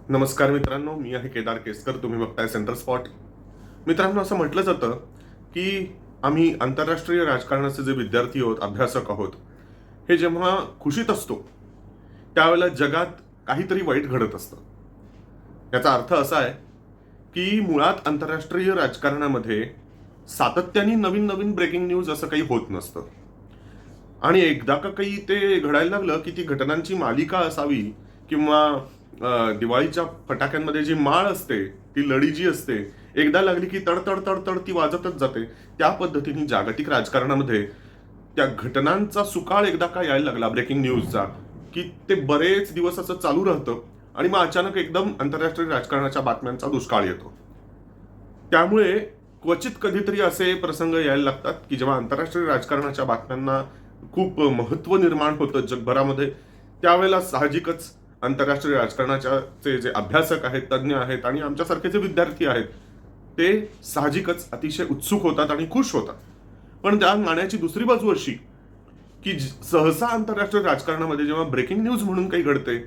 नमस्कार मित्रांनो, मी आहे केदार केसकर. तुम्ही बघताय सेंटर स्पॉट. मित्रांनो, असं म्हटलं जातं की आम्ही आंतरराष्ट्रीय राजकारणाचे जे विद्यार्थी आहोत, अभ्यासक आहोत, हे जेव्हा खुशीत असतो त्यावेळेला जगात काहीतरी वाईट घडत असतं. याचा अर्थ असा आहे की मुळात आंतरराष्ट्रीय राजकारणामध्ये सातत्याने नवीन नवीन ब्रेकिंग न्यूज असं काही होत नसतं. आणि एकदा का काही ते घडायला लागलं की ती घटनांची मालिका असावी किंवा दिवाळीच्या फटाक्यांमध्ये जी माळ असते, ती लढी जी असते, एकदा लागली की तडतड तडतड ती वाजतच जाते. त्या पद्धतीने जागतिक राजकारणामध्ये त्या घटनांचा सुकाळ एकदा का यायला लागला ब्रेकिंग न्यूजचा, की ते बरेच दिवस असं चालू राहतं आणि मग अचानक एकदम आंतरराष्ट्रीय राजकारणाच्या बातम्यांचा दुष्काळ येतो. त्यामुळे क्वचित कधीतरी असे प्रसंग यायला लागतात की जेव्हा आंतरराष्ट्रीय राजकारणाच्या बातम्यांना खूप महत्व निर्माण होतं जगभरामध्ये. त्यावेळेला साहजिकच आंतरराष्ट्रीय राजकारणाचे जे अभ्यासक आहेत, तज्ज्ञ आहेत आणि आमच्यासारखे जे विद्यार्थी आहेत, ते साहजिकच अतिशय उत्सुक होतात आणि खुश होतात. पण त्या नाण्याची दुसरी बाजू अशी की सहसा आंतरराष्ट्रीय राजकारणामध्ये जेव्हा ब्रेकिंग न्यूज म्हणून काही घडते,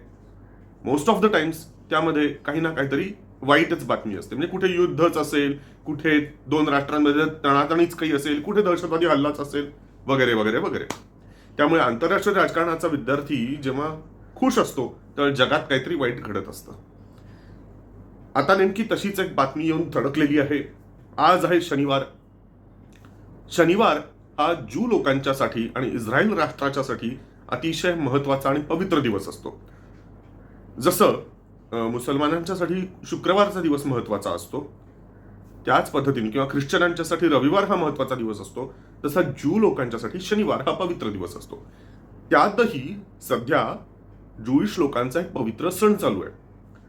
मोस्ट ऑफ द टाइम्स त्यामध्ये काही ना काहीतरी वाईटच बातमी असते. म्हणजे कुठे युद्धच असेल, कुठे दोन राष्ट्रांमध्ये तणातणीच काही असेल, कुठे दहशतवादी हल्लाच असेल, वगैरे वगैरे वगैरे. त्यामुळे आंतरराष्ट्रीय राजकारणाचा विद्यार्थी जेव्हा खुश असतो तर जगात काहीतरी वाईट घडत असतं. आता नेमकी तशीच एक बातमी येऊन थडकलेली आहे. आज आहे शनिवार. शनिवार हा ज्यू लोकांच्यासाठी आणि इस्रायल राष्ट्राच्यासाठी अतिशय महत्वाचा आणि पवित्र दिवस असतो. जसं मुसलमानांच्यासाठी शुक्रवारचा दिवस महत्वाचा असतो, त्याच पद्धतीने किंवा ख्रिश्चनांच्यासाठी रविवार हा महत्वाचा दिवस असतो, तसा ज्यू लोकांच्यासाठी शनिवार हा पवित्र दिवस असतो. त्यातही सध्या ज्यूइश लोकांचा एक पवित्र सण चालू आहे.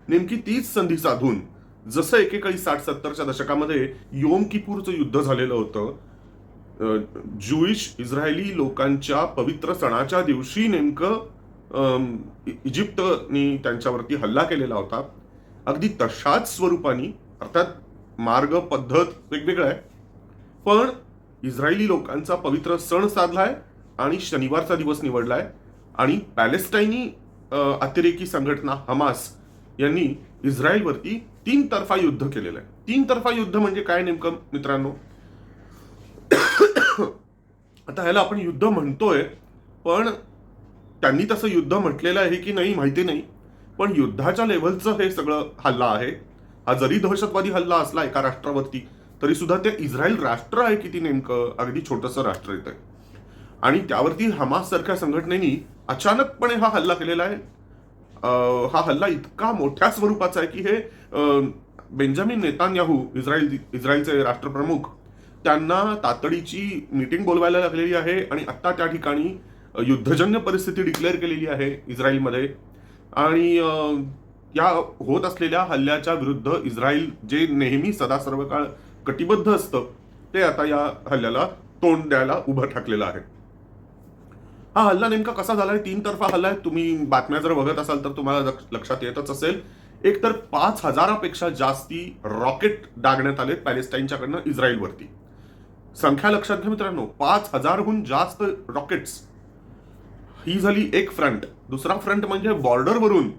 नेमकी तीच संधी साधून जसं एकेकाळी 60-70च्या दशकामध्ये योम किपूरचं युद्ध झालेलं होतं, ज्यूइश इस्रायली लोकांच्या पवित्र सणाच्या दिवशी नेमकं इजिप्तनी त्यांच्यावरती हल्ला केलेला होता. अगदी तशाच स्वरूपाने, अर्थात मार्ग पद्धत वेगवेगळा आहे, पण इस्रायली लोकांचा पवित्र सण साधलाय आणि शनिवारचा दिवस निवडलाय. आणि पॅलेस्टाईनी अतिरेकी संघटना हमास यांनी इस्रायलवरती 3 तर्फा युद्ध केलेलं आहे. 3 तर्फा युद्ध म्हणजे काय नेमकं मित्रांनो? आता ह्याला आपण युद्ध म्हणतोय, पण त्यांनी तसं युद्ध म्हटलेलं आहे की नाही माहिती नाही, पण युद्धाच्या लेव्हलचं हे सगळं हल्ला आहे. हा जरी दहशतवादी हल्ला असला एका राष्ट्रावरती, तरी सुद्धा ते इस्रायल राष्ट्र आहे किती नेमकं अगदी छोटंसं राष्ट्र येत आहे. आणि त्यावरती हमास सारख्या संघटनेनी अचानकपणे हा हल्ला केलेला आहे. हा हल्ला इतका मोठ्या स्वरूपाचा आहे की हे बेंजामिन नेतान्याहू, इस्रायलचे राष्ट्रप्रमुख, त्यांना तातडीची मीटिंग बोलवायला लागलेली आहे आणि आता त्या ठिकाणी युद्धजन्य परिस्थिती डिक्लेअर केलेली आहे इस्रायलमध्ये. आणि या होत असलेल्या हल्ल्याच्या विरुद्ध इस्रायल जे नेहमी सदा सर्व काळ कटिबद्ध असतं, ते आता या हल्ल्याला तोंड द्यायला उभं ठाकलेलं आहे. हा हल्ला नेमका कसा झालाय? 3 तर्फा हल्ला आहे. तुम्ही बातम्या जर बघत असाल तर तुम्हाला लक्षात येतच असेल. एकतर 5,000पेक्षा जास्ती रॉकेट डागण्यात आले पॅलेस्टाईनच्याकडनं इस्रायलवरती. संख्या लक्षात घ्या मित्रांनो, 5,000हून जास्त रॉकेट्स. ही झाली एक फ्रंट. दुसरा फ्रंट म्हणजे बॉर्डरवरून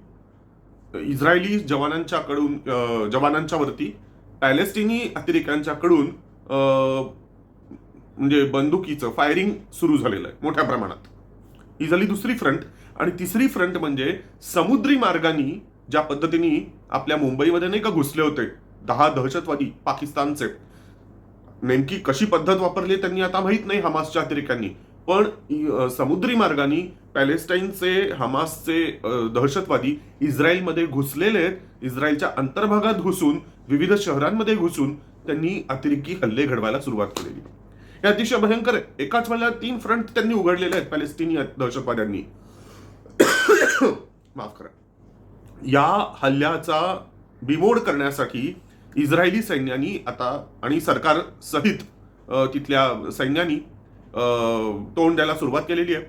इस्रायली जवानांच्या वरती पॅलेस्टिनी अतिरेक्यांच्याकडून म्हणजे बंदुकीचं फायरिंग सुरू झालेलं आहे मोठ्या प्रमाणात. ही झाली दुसरी फ्रंट. आणि तिसरी फ्रंट म्हणजे समुद्री मार्गाने ज्या पद्धतीने आपल्या मुंबईमध्ये नाही का घुसले होते 10 दहशतवादी पाकिस्तानचे. नेमकी कशी पद्धत वापरली त्यांनी आता माहित नाही हमासच्या अतिरेक्यांनी, पण समुद्री मार्गाने पॅलेस्टाईनचे हमासचे दहशतवादी इस्रायलमध्ये घुसलेले आहेत. इस्रायलच्या अंतर्भागात घुसून, विविध शहरांमध्ये घुसून त्यांनी अतिरेकी हल्ले घडवायला सुरुवात केलेली. हे अतिशय भयंकर आहे. एकाच वेळेला 3 फ्रंट त्यांनी उघडलेले आहेत पॅलेस्टिनी दहशतवाद्यांनी. माफ करा. या हल्ल्याचा बिमोड करण्यासाठी इस्रायली सैन्यानी आता आणि सरकार सहित तिथल्या सैन्यानी तोंड द्यायला सुरुवात केलेली आहे.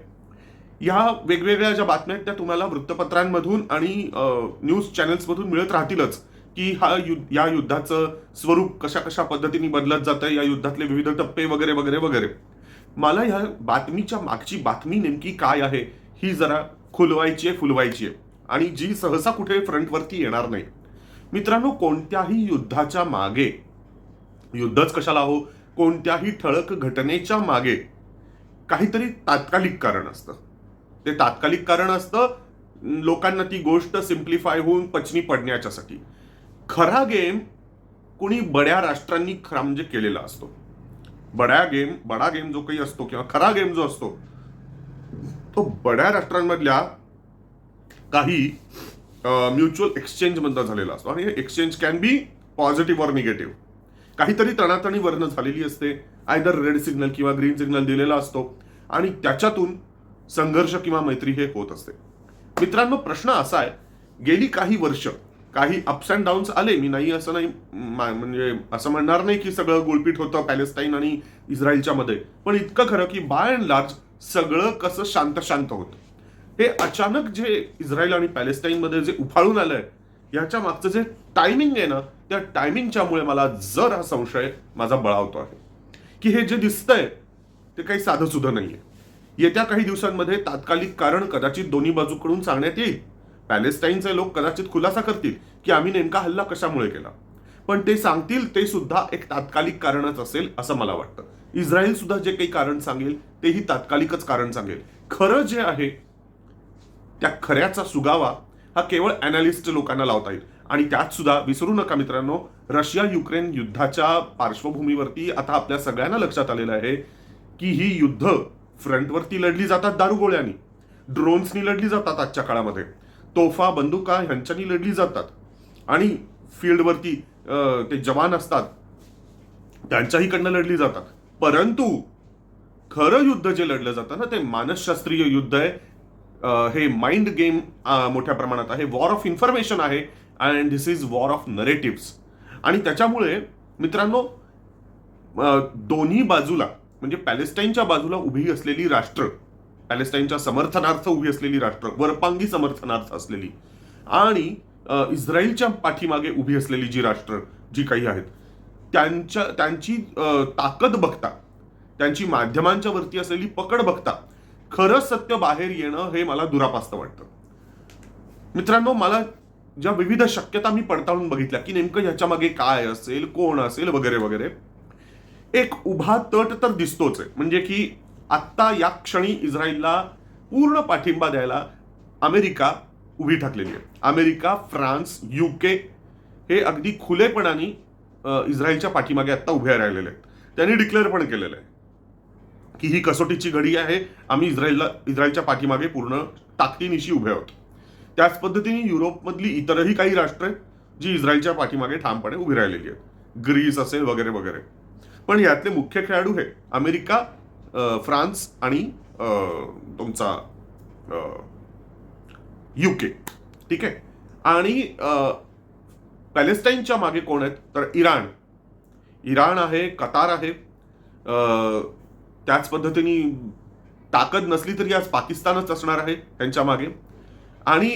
या वेगवेगळ्या ज्या बातम्या आहेत त्या तुम्हाला वृत्तपत्रांमधून आणि न्यूज चॅनल्समधून मिळत राहतीलच की या युद्धाचं स्वरूप कशा कशा पद्धतीने बदलत जातं, या युद्धातले विविध टप्पे वगैरे वगैरे वगैरे. मला ह्या बातमीच्या मागची बातमी नेमकी काय आहे ही जरा खुलवायची आहे, फुलवायची आहे. आणि जी सहसा कुठे फ्रंटवरती येणार नाही. मित्रांनो, कोणत्याही युद्धाच्या मागे, युद्धच कशाला हो, कोणत्याही ठळक घटनेच्या मागे काहीतरी तात्कालिक कारण असतं. ते तात्कालिक कारण असतं लोकांना ती गोष्ट सिम्प्लिफाय होऊन पचनी पडण्याच्यासाठी. खरा गेम कुणी बड्या राष्ट्रांनी खरा म्हणजे केलेला असतो. बडा गेम जो काही असतो किंवा खरा गेम जो असतो तो बड्या राष्ट्रांमधल्या काही म्युच्युअल एक्सचेंज मधला झालेला असतो. आणि हे exchange can be positive or negative. काहीतरी तणातणी वर्ण झालेली असते, आयदर रेड सिग्नल किंवा ग्रीन सिग्नल दिलेला असतो आणि त्याच्यातून संघर्ष किंवा मैत्री हे होत असते. मित्रांनो, प्रश्न असा आहे, गेली काही वर्ष काही अप्स अँड डाऊन्स आले. मी नाही असं नाही म्हणजे असं म्हणणार नाही की सगळं गुळपीट होतं पॅलेस्टाईन आणि इस्रायलच्या मध्ये, पण इतकं खरं की बाय अँड लार्ज सगळं कसं शांत शांत होतं. हे अचानक जे इस्रायल आणि पॅलेस्टाईन मध्ये जे उफाळून आलंय याच्या मागचं जे टायमिंग आहे ना, त्या टायमिंगच्यामुळे मला जर हा संशय माझा बळावतो आहे की हे जे दिसतंय ते काही साधं सुद्धा नाहीये. येत्या काही दिवसांमध्ये तात्कालिक कारण कदाचित दोन्ही बाजूकडून सांगण्यात येईल. पॅलेस्टाईनचे लोक कदाचित खुलासा करतील की आम्ही नेमका हल्ला कशामुळे केला, पण ते सांगतील ते सुद्धा एक तात्कालिक कारणच असेल असं मला वाटतं. इस्रायल सुद्धा जे काही कारण सांगेल तेही तात्कालिकच कारण सांगेल. खरं जे आहे त्या खऱ्याचा सुगावा हा केवळ अॅनालिस्ट लोकांना लावता येईल. आणि त्यात सुद्धा विसरू नका मित्रांनो, रशिया युक्रेन युद्धाच्या पार्श्वभूमीवरती आता आपल्या सगळ्यांना लक्षात आलेलं आहे की ही युद्ध फ्रंटवरती लढली जातात दारुगोळ्यांनी, ड्रोन्सनी लढली जातात, आजच्या काळामध्ये तोफा बंदुका ह्यांच्यानी लढली जातात, आणि फील्डवरती ते जवान असतात त्यांच्याहीकडनं लढली जातात. परंतु खरं युद्ध जे लढलं जातं ना, ते मानसशास्त्रीय युद्ध आहे. हे माइंड गेम मोठ्या प्रमाणात आहे, वॉर ऑफ इन्फॉर्मेशन आहे, and this is war of narratives. आणि त्याच्यामुळे मित्रांनो, दोन्ही बाजूला म्हणजे पॅलेस्टाईनच्या बाजूला उभी असलेली राष्ट्र, पॅलेस्टाईनच्या समर्थनार्थ उभी असलेली राष्ट्र, वरपांगी समर्थनार्थ असलेली, आणि इस्रायलच्या पाठीमागे उभी असलेली जी राष्ट्र जी काही आहेत त्यांची ताकद बघता, त्यांची माध्यमांच्या वरती असलेली पकड बघता खरं सत्य बाहेर येणं हे मला दुरापास्त वाटतं. मित्रांनो, मला ज्या विविध शक्यता मी पडताळून बघितल्या की नेमकं ह्याच्या मागे काय असेल, कोण असेल वगैरे वगैरे, एक उभा तट तर दिसतोच आहे. म्हणजे की आत्ता या क्षणी इस्रायलला पूर्ण पाठिंबा द्यायला अमेरिका उभी ठाकलेली आहे. अमेरिका, फ्रान्स, युके हे अगदी खुलेपणाने इस्रायलच्या पाठीमागे आत्ता उभे राहिलेले आहेत. त्यांनी डिक्लेअर पण केलेलं आहे की ही कसोटीची घडी आहे, आम्ही इस्रायलच्या पाठीमागे पूर्ण ताकदीनिशी उभे आहोत. त्याच पद्धतीने युरोपमधली इतरही काही राष्ट्र आहेत जी इस्रायलच्या पाठीमागे ठामपणे उभी राहिलेली आहेत, ग्रीस असेल वगैरे वगैरे. पण यातले मुख्य खेळाडू हे अमेरिका, फ्रान्स आणि तुमचा युके. ठीक आहे. आणि पॅलेस्टाईनच्या मागे कोण आहेत तर इराण आहे, कतार आहे, त्याच पद्धतीने ताकद नसली तरी आज पाकिस्तानच असणार आहे त्यांच्या मागे. आणि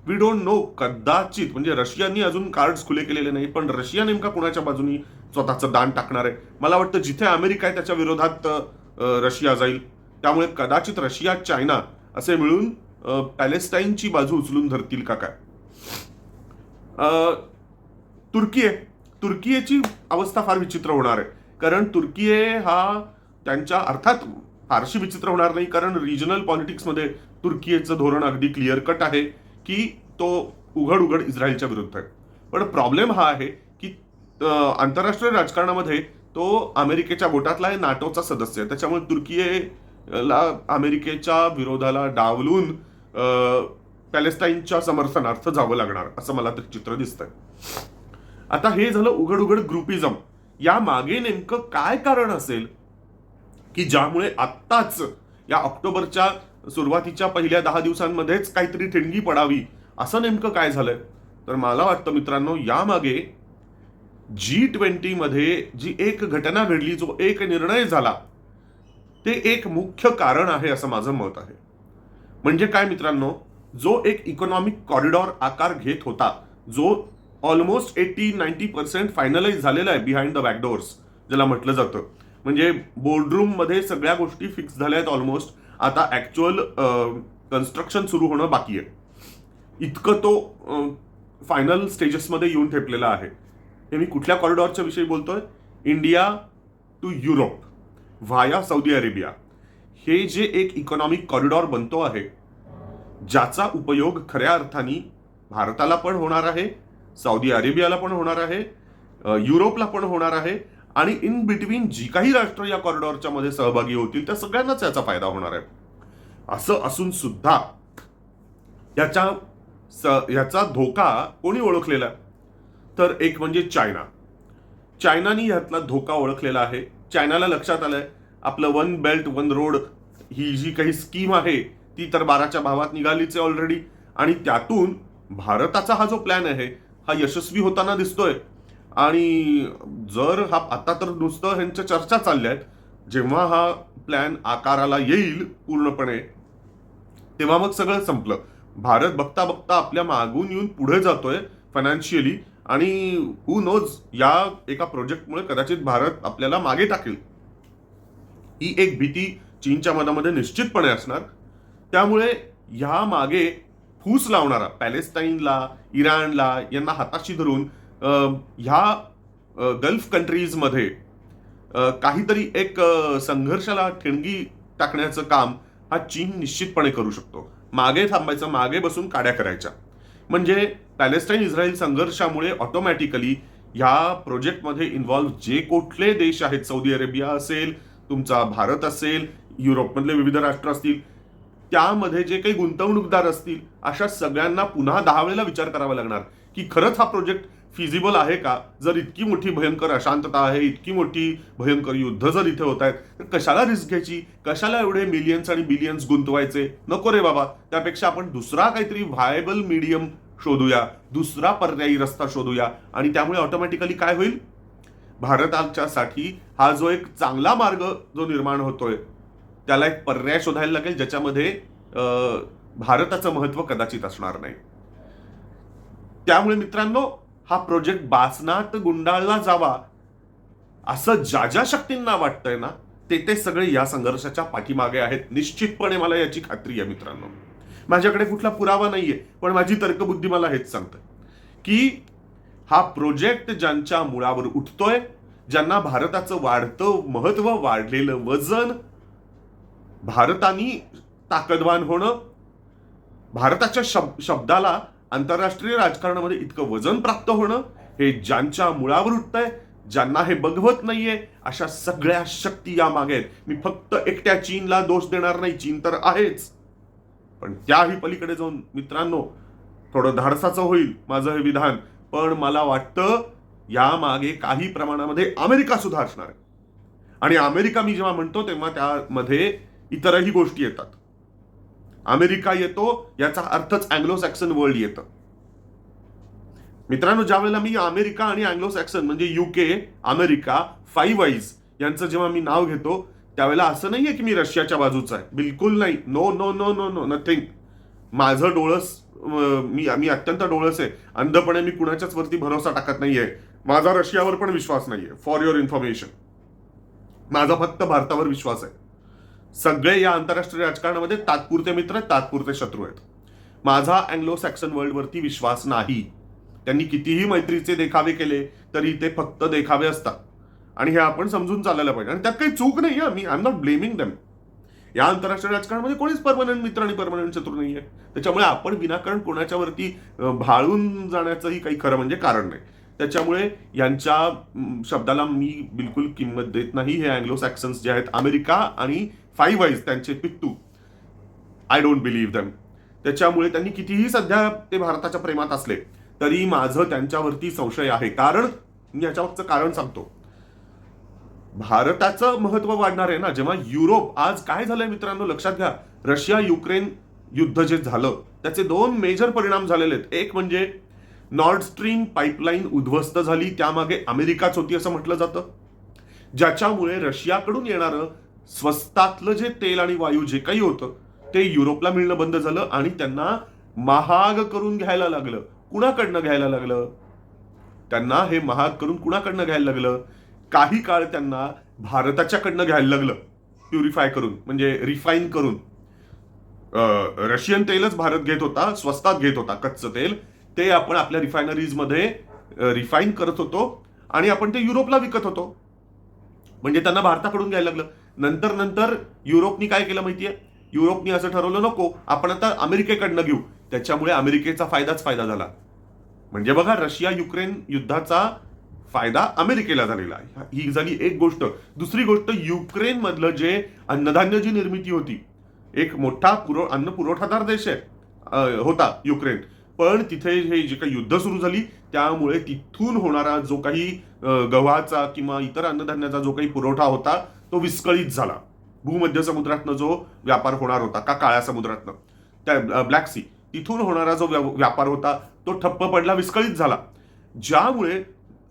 वी डोंट नो, कदाचित म्हणजे रशियानी अजून कार्ड्स खुले केलेले नाही, पण रशिया नेमका कोणाच्या बाजूनी स्वतःचं दान टाकणार आहे. मला वाटतं जिथे अमेरिका आहे त्याच्या विरोधात रशिया जाईल. त्यामुळे कदाचित रशिया, चायना असे मिळून पॅलेस्टाईनची बाजू उचलून धरतील का काय. तुर्कीची अवस्था फार विचित्र होणार आहे, कारण तुर्की हा त्यांच्या अर्थात फारशी विचित्र होणार नाही, कारण रिजनल पॉलिटिक्समध्ये तुर्कीचं धोरण अगदी क्लिअर कट आहे की तो उघड इस्रायलच्या विरुद्ध आहे. पण प्रॉब्लेम हा आहे की आंतरराष्ट्रीय राजकारणामध्ये तो अमेरिकेच्या गोटातला आहे, नाटोचा सदस्य आहे. त्याच्यामुळे तुर्कीला अमेरिकेच्या विरोधाला डावलून पॅलेस्टाईनच्या समर्थनार्थ जावं लागणार असं मला तर चित्र दिसतंय. आता हे झालं उघड ग्रुपिझम. या मागे नेमकं काय कारण असेल की ज्यामुळे आत्ताच या ऑक्टोबरच्या सुरुवातीच्या पहिल्या 10 दिवसांमध्येच काहीतरी ठिणगी पडावी, असं नेमकं काय झालंय. तर मला वाटतं मित्रांनो, यामागे G20 मध्ये जी एक घटना घडली, जो एक निर्णय झाला, ते एक मुख्य कारण आहे असं माझं मत आहे. म्हणजे काय मित्रांनो, जो एक इकॉनॉमिक कॉरिडॉर आकार घेत होता, जो ऑलमोस्ट 80-90% फायनलाइज झालेला आहे बिहाइंड द बॅकडोर्स ज्याला म्हटलं जातं. म्हणजे बोर्डरूम मध्ये सगळ्या गोष्टी फिक्स झाल्या आहेत ऑलमोस्ट. आता ऍक्च्युअल कन्स्ट्रक्शन सुरू होणं बाकी आहे. इतकं तो फायनल स्टेजेसमध्ये येऊन ठेपलेला आहे. हे मी कुठल्या कॉरिडॉरच्या विषयी बोलतोय? India to Europe via Saudi Arabia. हे जे एक इकॉनॉमिक कॉरिडॉर बनतो आहे, ज्याचा उपयोग खऱ्या अर्थाने भारताला पण होणार आहे, सौदी अरेबियाला पण होणार आहे, युरोपला पण होणार आहे, आणि इन बिटवीन जी काही राष्ट्र या कॉरिडॉरच्या मध्ये सहभागी होतील त्या सगळ्यांनाच याचा फायदा होणार आहे. असं असून सुद्धा याचा धोका कोणी ओळखलेला? तर एक म्हणजे चायनानी यातला धोका ओळखलेला आहे. चायनाला लक्षात आलंय आपलं वन बेल्ट वन रोड ही जी काही स्कीम आहे ती तर 12च्या भावात निघालीच आहे ऑलरेडी, आणि त्यातून भारताचा हा जो प्लॅन आहे हा यशस्वी होताना दिसतोय. आणि जर हा आता तर नुसतं ह्यांच्या चर्चा चालल्या आहेत, जेव्हा हा प्लॅन आकाराला येईल पूर्णपणे तेव्हा मग सगळं संपलं. भारत बघता बघता आपल्या मागून येऊन पुढे जातोय फायनान्शियली, आणि हू नोज या एका प्रोजेक्टमुळे कदाचित भारत आपल्याला मागे टाकेल. ही एक भीती चीनच्या मनामध्ये निश्चितपणे असणार. त्यामुळे ह्या मागे फूस लावणारा पॅलेस्टाईनला, इराणला यांना हाताशी धरून ह्या गल्फ कंट्रीजमध्ये काहीतरी एक संघर्षाला ठिणगी टाकण्याचं काम हा चीन निश्चितपणे करू शकतो. मागे थांबायचं, मागे बसून काड्या करायच्या. म्हणजे पॅलेस्टाईन इस्रायल संघर्षामुळे ऑटोमॅटिकली ह्या प्रोजेक्टमध्ये इन्व्हॉल्व्ह जे कुठले देश आहेत, सौदी अरेबिया असेल, तुमचा भारत असेल, युरोपमधले विविध राष्ट्र असतील, त्यामध्ये जे काही गुंतवणूकदार असतील, अशा सगळ्यांना पुन्हा 10 वेळेला विचार करावा लागणार की खरंच हा प्रोजेक्ट फिजिबल आहे का? जर इतकी मोठी भयंकर अशांतता आहे, इतकी मोठी भयंकर युद्ध जर इथे होत आहेत, तर कशाला रिस्क घ्यायची? कशाला एवढे मिलियन्स आणि बिलियन्स गुंतवायचे? नको रे बाबा. त्यापेक्षा आपण दुसरा काहीतरी व्हायबल मीडियम शोधूया, दुसरा पर्यायी रस्ता शोधूया, आणि त्यामुळे ऑटोमॅटिकली काय होईल? भारताच्यासाठी हा जो एक चांगला मार्ग जो निर्माण होतोय त्याला एक पर्याय शोधायला लागेल, ज्याच्यामध्ये भारताचं महत्व कदाचित असणार नाही. त्यामुळे मित्रांनो, हा प्रोजेक्ट बासनात गुंडाळला जावा असं ज्या शक्तींना वाटतंय ना, ते सगळे या संघर्षाच्या पाठीमागे आहेत. निश्चितपणे मला याची खात्री आहे मित्रांनो. माझ्याकडे कुठला पुरावा नाहीये, पण माझी तर्कबुद्धी मला हेच सांगते की हा प्रोजेक्ट ज्यांच्या मुळावर उठतोय, ज्यांना भारताचं वाढतं महत्व, वाढलेलं वजन, भारतानी ताकदवान होणं, भारताच्या शब्दाला आंतरराष्ट्रीय राजकारणामध्ये इतकं वजन प्राप्त होणं, हे ज्यांच्या मुळावर उठतंय, ज्यांना हे बघवत नाहीये, अशा सगळ्या शक्ती या मागे आहेत. मी फक्त एकट्या चीनला दोष देणार नाही, चीन तर आहेच, पण त्याही पलीकडे जाऊन मित्रांनो, थोडं धाडसाचं होईल माझं हे विधान, पण मला वाटतं या मागे काही प्रमाणामध्ये अमेरिका सुद्धा असणार आहे. आणि अमेरिका मी जेव्हा म्हणतो तेव्हा त्यामध्ये इतरही गोष्टी येतात. अमेरिका येतो याचा अर्थच अँग्लो सॅक्सन वर्ल्ड येतं. मित्रांनो, ज्या वेळेला मी अमेरिका आणि अँग्लो सॅक्सन म्हणजे UK, अमेरिका, 5 आईज यांचं जेव्हा मी नाव घेतो, त्यावेळेला असं नाहीये की मी रशियाच्या बाजूचा आहे. बिलकुल नाही. No no no no no nothing. माझं डोळस, मी अत्यंत डोळस आहे. अंधपणे मी कुणाच्याच वरती भरोसा टाकत नाहीये. माझा रशियावर पण विश्वास नाहीये, फॉर युअर इन्फॉर्मेशन. माझा फक्त भारतावर विश्वास आहे. सगळे या आंतरराष्ट्रीय राजकारणामध्ये तात्पुरते मित्र, तात्पुरते शत्रू आहेत. माझा अँग्लो सॅक्सन वर्ल्डवरती विश्वास नाही. त्यांनी कितीही मैत्रीचे देखावे केले तरी ते फक्त देखावे असतात, आणि हे आपण समजून चालायला पाहिजे. आणि त्यात काही चूक नाही आहे. I am not blaming them. या आंतरराष्ट्रीय राजकारणामध्ये कोणीच परमनंट मित्र आणि परमनंट शत्रू नाहीये. त्याच्यामुळे आपण विनाकारण कोणाच्यावरती भाळून जाण्याचंही काही खरं म्हणजे कारण नाही. त्याच्यामुळे यांच्या शब्दाला मी बिलकुल किंमत देत नाही. हे अँग्लो सॅक्सन्स जे आहेत, अमेरिका आणि 5 आईज त्यांचे पित्तू, आय डोंट बिलीव्ह देम. त्याच्यामुळे त्यांनी कितीही सध्या ते भारताच्या प्रेमात असले तरी माझं त्यांच्यावरती संशय आहे. कारण मी याच्यावरचं कारण सांगतो. भारताचं महत्व वाढणार आहे ना जेव्हा युरोप, आज काय झालंय मित्रांनो लक्षात घ्या, रशिया युक्रेन युद्ध जे झालं त्याचे 2 मेजर परिणाम झालेले आहेत. एक म्हणजे नॉर्ड स्ट्रीम पाईपलाईन उद्ध्वस्त झाली, त्यामागे अमेरिकाच होती असं म्हटलं जातं, ज्याच्यामुळे रशियाकडून येणारं स्वस्तातलं जे तेल आणि वायू जे काही होतं ते युरोपला मिळणं बंद झालं, आणि त्यांना महाग करून घ्यायला लागलं. कुणाकडनं घ्यायला लागलं? त्यांना हे महाग करून कुणाकडनं घ्यायला लागलं? काही काळ त्यांना भारताच्याकडनं घ्यायला लागलं, प्युरिफाय करून, म्हणजे रिफाईन करून. रशियन तेलच भारत घेत होता, स्वस्तात घेत होता कच्चं तेल. ते आपण आपल्या रिफायनरीजमध्ये रिफाईन करत होतो आणि आपण ते युरोपला विकत होतो. म्हणजे त्यांना भारताकडून घ्यायला लागलं. नंतर नंतर युरोपनी काय केलं माहितीये? युरोपनी असं ठरवलं, नको, आपण आता अमेरिकेकडनं घेऊ. त्याच्यामुळे अमेरिकेचा फायदाच फायदा झाला. म्हणजे बघा, रशिया युक्रेन युद्धाचा फायदा अमेरिकेला झालेला आहे. ही झाली एक गोष्ट. दुसरी गोष्ट, युक्रेन मधलं जे अन्नधान्य जी निर्मिती होती, एक मोठा अन्न पुरवठादार देश होता युक्रेन. पण तिथे हे जे काही युद्ध सुरू झाली त्यामुळे तिथून होणारा जो काही गव्हाचा किंवा इतर अन्नधान्याचा जो काही पुरवठा होता तो विस्कळीत झाला. भूमध्य समुद्रातनं जो व्यापार होणार होता, का काळ्या समुद्रातनं, त्या ब्लॅक सी, तिथून होणारा जो व्यापार होता तो ठप्प पडला, विस्कळीत झाला. ज्यामुळे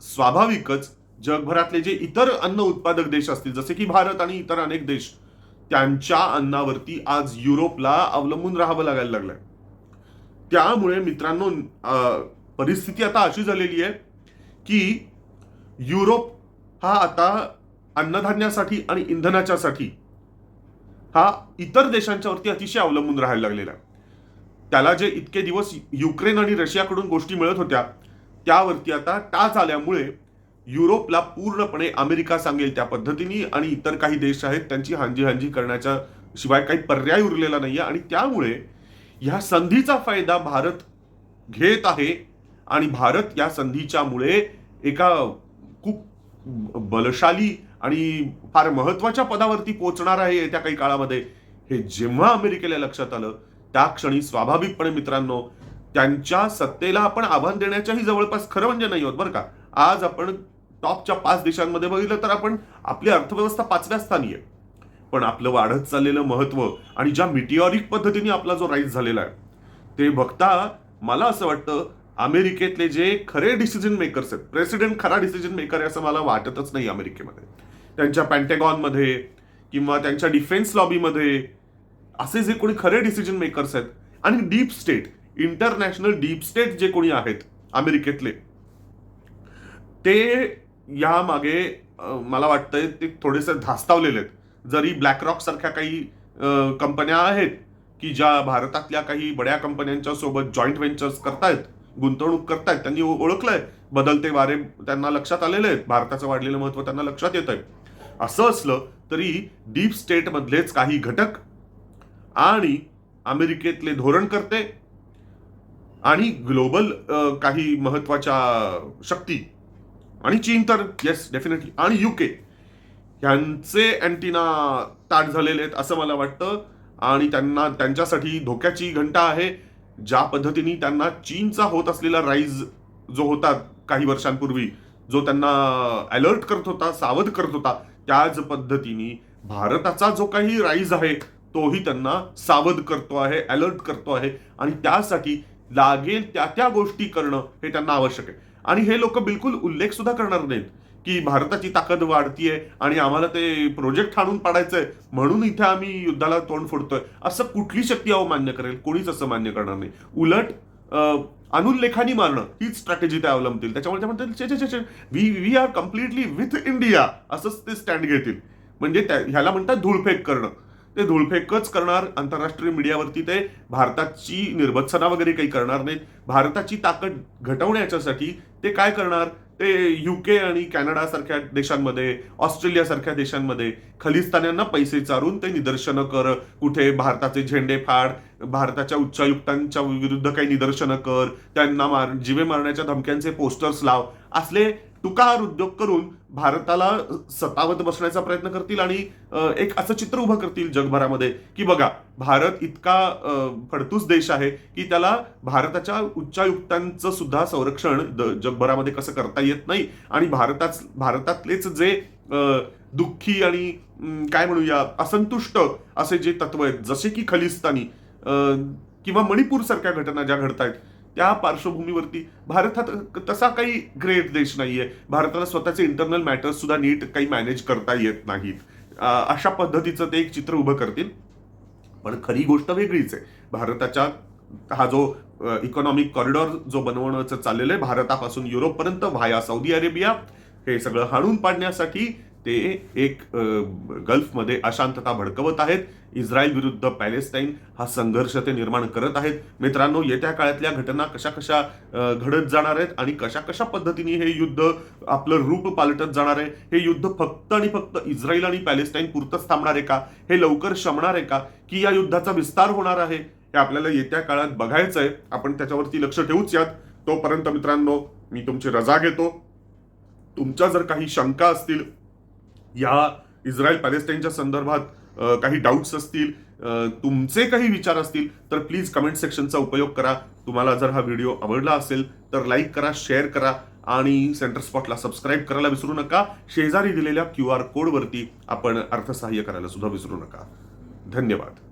स्वाभाविकच जगभरातले जे इतर अन्न उत्पादक देश असतील, जसे की भारत आणि इतर अनेक देश, त्यांच्या अन्नावरती आज युरोपला अवलंबून राहावं लागायला लागलंय. त्यामुळे मित्रांनो, परिस्थिती आता अशी झालेली आहे की युरोप हा आता अन्नधान्यासाठी आणि इंधनाच्यासाठी हा इतर देशांच्यावरती अतिशय अवलंबून राहायला लागलेला आहे. त्याला जे इतके दिवस युक्रेन आणि रशियाकडून गोष्टी मिळत होत्या त्यावरती आता टाच आल्यामुळे युरोपला पूर्णपणे अमेरिका सांगेल त्या पद्धतीने आणि इतर काही देश आहेत त्यांची हांजी करण्याच्या शिवाय काही पर्याय उरलेला नाहीये. आणि त्यामुळे ह्या संधीचा फायदा भारत घेत आहे आणि भारत या संधीच्यामुळे एका खूप बलशाली आणि फार महत्वाच्या पदावरती पोहोचणार आहे येत्या काही काळामध्ये. हे जेव्हा अमेरिकेला लक्षात आलं त्या क्षणी स्वाभाविकपणे मित्रांनो, त्यांच्या सत्तेला आपण आव्हान देण्याच्याही जवळपास खरं म्हणजे नाही होत बरं का. आज आपण टॉपच्या 5 देशांमध्ये बघितलं तर आपण आपली अर्थव्यवस्था 5व्या स्थानी आहे. पण आपलं वाढत चाललेलं महत्व आणि ज्या मिटिऑरिक पद्धतीने आपला जो राईज झालेला आहे ते बघता मला असं वाटतं अमेरिकेतले जे खरे डिसिजन मेकर्स आहेत, प्रेसिडेंट खरा डिसिजन मेकर आहे असं मला वाटतच नाही अमेरिकेमध्ये. त्यांच्या पेंटॅगॉनमध्ये किंवा त्यांच्या डिफेन्स लॉबीमध्ये असे जे कोणी खरे डिसिजन मेकर्स आहेत आणि deep state, international deep state जे कोणी आहेत अमेरिकेतले, ते या मागे मला वाटतंय ते थोडेसे धास्तावलेले आहेत. जरी ब्लॅक रॉक सारख्या काही कंपन्या आहेत की ज्या भारतातल्या काही बड्या कंपन्यांच्या सोबत जॉईंट व्हेंचर्स करतायत, गुंतवणूक करतायत, त्यांनी ओळखलंय, बदलते वारे त्यांना लक्षात आलेले आहेत, भारताचं वाढलेलं महत्व त्यांना लक्षात येत आहे. असं असलं तरी डीप स्टेट मधलेच काही घटक आणि अमेरिकेतले धोरणकर्ते आणि ग्लोबल काही महत्वाच्या शक्ती आणि चीन तर येस डेफिनेटली आणि युके यांचे अँटिना ताट झालेले आहेत असं मला वाटतं. आणि त्यांना त्यांच्यासाठी धोक्याची घंटा आहे. ज्या पद्धतीने त्यांना चीनचा होत असलेला राईज जो होता काही वर्षांपूर्वी, जो त्यांना अलर्ट करत होता, सावध करत होता, त्याच पद्धतीने भारताचा जो काही राईज आहे तोही त्यांना सावध करतो आहे, अलर्ट करतो आहे. आणि त्यासाठी लागेल त्या गोष्टी करणं हे त्यांना आवश्यक आहे. आणि हे लोक बिलकुल उल्लेख सुद्धा करणार नाहीत की भारताची ताकद वाढतीये आणि आम्हाला ते प्रोजेक्ट हाणून पाडायचंय म्हणून इथे आम्ही युद्धाला तोंड फोडतोय. असं कुठली शक्ती मान्य करेल? कोणीच असं मान्य करणार नाही. उलट अनुल्लेखानी मारणं हीच स्ट्रॅटेजी ते अवलंबतील. त्याच्यामुळे ते म्हणतात we are completely with India असंच ते स्टँड घेतील. म्हणजे ह्याला म्हणतात धूळफेक करणं. ते धूळफेकच करणार. आंतरराष्ट्रीय मीडियावरती ते भारताची निर्भत्सना वगैरे काही करणार नाहीत. भारताची ताकद घटवण्याच्यासाठी ते काय करणार, ते युके आणि कॅनडा सारख्या देशांमध्ये, ऑस्ट्रेलिया सारख्या देशांमध्ये खलिस्तान्यांना पैसे चारून ते निदर्शनं कर, कुठे भारताचे झेंडे फाड, भारताच्या उच्चायुक्तांच्या विरुद्ध काही निदर्शनं कर, त्यांना जीवे मारण्याच्या धमक्यांचे पोस्टर्स लाव, असले टुकार उद्योग करून भारताला सतावत बसण्याचा प्रयत्न करतील. आणि एक असं चित्र उभं करतील जगभरामध्ये की बघा, भारत इतका फडतूस देश आहे की त्याला भारताच्या उच्चायुक्तांचं सुद्धा संरक्षण जगभरामध्ये कसं करता येत नाही. आणि भारतातलेच जे दुःखी आणि काय म्हणूया असंतुष्ट असे जे तत्व आहेत, जसे की खलिस्तानी किंवा मणिपूर सारख्या घटना ज्या घडतायत, त्या पार्श्वभूमीवरती भारत हा तसा काही ग्रेट देश नाहीये. भारताला स्वतःचे इंटरनल मॅटर्स सुद्धा नीट काही मॅनेज करता येत नाहीत. अशा पद्धतीचं ते एक चित्र उभं करतील. पण खरी गोष्ट वेगळीच आहे. भारताच्या हा जो इकॉनॉमिक कॉरिडॉर जो बनवण्याचं चाललेलं आहे भारतापासून युरोपपर्यंत व्हाया सौदी अरेबिया, हे सगळं हाणून पाडण्यासाठी ते एक गल्फमध्ये अशांतता भडकवत आहेत. इस्रायल विरुद्ध पॅलेस्टाईन हा संघर्ष ते निर्माण करत आहेत. मित्रांनो, येत्या काळातल्या घटना कशा कशा घडत जाणार आहेत आणि कशा कशा पद्धतीने हे युद्ध आपलं रूप पालटत जाणार आहे, हे युद्ध फक्त आणि फक्त इस्रायल आणि पॅलेस्टाईन पुरतच थांबणार आहे का, हे लवकर शमणार आहे का, की या युद्धाचा विस्तार होणार आहे, हे आपल्याला येत्या काळात बघायचं आहे. आपण त्याच्यावरती लक्ष ठेवूच यात. तोपर्यंत मित्रांनो, मी तुमची रजा घेतो. तुमच्या जर काही शंका असतील या इस्रायल पॅलेस्टाईनच्या संदर्भात, काही डाऊट्स असतील, तुमचे काही विचार असतील, तर प्लीज कमेंट सेक्शनचा उपयोग करा. तुम्हाला जर हा व्हिडिओ आवडला असेल तर लाईक करा, शेअर करा आणि सेंटर स्पॉटला सबस्क्राईब करायला विसरू नका. शेजारी दिलेल्या QR कोडवरती आपण अर्थसहाय्य करायला सुद्धा विसरू नका. धन्यवाद.